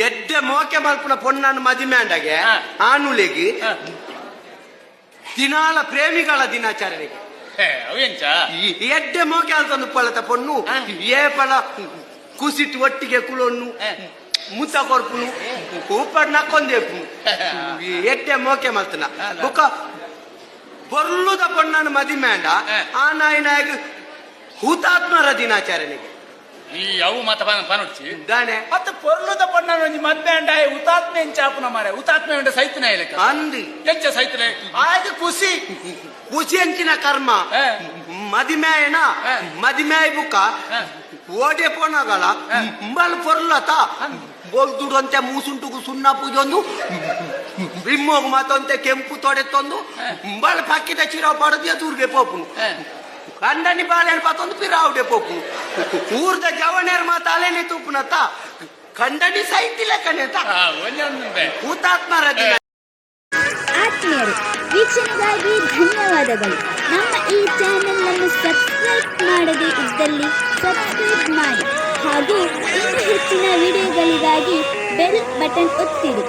ಎಡ್ಡೆ ಮೋಕೆ ಮಲ್ಪುನ ಪೊಣ್ಣನ್ನು ಮದಿಮೆ ಅಂಡಾಗೆ ಆನುಲೆಗಿ ದಿನಾಲ ಪ್ರೇಮಿಗಳ ದಿನಾಚರಣೆಗೆ ಎಡ್ಡೆ ಮೋಕೆ ಅಲ್ತಂದು ಪಳತ ಪೊಣ್ಣು ಏಪಲ ಕುಸಿಟ್ಟು ಒಟ್ಟಿಗೆ ಕುಳೊನ್ನು ಮುತ್ತ ಕೊರ್ಪುನು ಉಪ್ಪಡ್ ನಕ್ಕೊಂದೇಪು ಎಡ್ಡೆ ಮೋಕೆ ಮಲ್ತನ ಬುಕ್ಕ ಪೊರ್ಲುದ ಪೊಣ್ಣನ್ನು ಮದಿಮೆ ಅಂಡ ಆ ನಾಯಿನಾಗ ಹುತಾತ್ಮರ ದಿನಾಚರಣೆಗೆ ಈ ಅವು ಮತ ಪನೊಡ್ಚಿ ದಾನೆ ಮತ್ತೆ ಪೊರ್ಲುದ ಪೊಣ್ಣನ ಒಂಜಿ ಮದ್ಮೆ ಅಂಡ ಹುತಾತ್ಮೆ ಎಂಚಾಪುನ ಮಾರೆ ಹುತಾತ್ಮೆ ಉಂಡ ಸೈತನ ಇಲಕ ಅಂದಿ ಎಂಚ ಸೈತನೆ ಆಯ್ತು ಖುಷಿ ಖುಷಿ ಅಂಚಿನ ಕರ್ಮ ಮದಿಮೆಯನ ಮದಿಮೆ ಬುಕ್ಕ ಓಡೆ ಪೋನಗಳ ಬಲ್ ಪೊರ್ಲತ ಬೋಲ್ದುಡಂತೆ ಮೂಸುಂಟುಗು ಸುಣ್ಣ ಪೂಜೊಂದು ಬಿಮ್ಮೋಗು ಮತ್ತೊಂತೆ ಕೆಂಪು ತೊಡೆತ್ತೊಂದು ಬಲ್ ಪಕ್ಕಿದ ಚಿರ ಪಡದಿಯ ದೂರ್ಗೆ ಪೋಪುನು ಕಂಡನಿ ಬಾಳೆಹಣ್ಣು ಪಾತೊಂದು ಪಿರಾವುಡೆ ಪೋಪುನು ಊರ್ದ ಜವನೇರ್ ಮಾತ ಅಲೆನೆ ತೂಪುನತ್ತ ಕಂಡನಿ ಸೈತಿಲ್ಲ ಕಣೇತ ಹುತಾತ್ಮರ ದಿನ. ಆತ್ಮೀಯರು, ವೀಕ್ಷಣೆಗಾಗಿ ಧನ್ಯವಾದಗಳು. ನಮ್ಮ ಈ ಚಾನೆಲ್ ಅನ್ನು ಸಬ್ಸ್ಕ್ರೈಬ್ ಮಾಡದೇ ಇದ್ದಲ್ಲಿ ಸಬ್ಸ್ಕ್ರೈಬ್ ಮಾಡಿ ಹಾಗೂ ಇನ್ನೂ ಹೆಚ್ಚಿನ ವಿಡಿಯೋಗಳಿಗಾಗಿ ಬೆಲ್ ಬಟನ್ ಒತ್ತಿರಿ.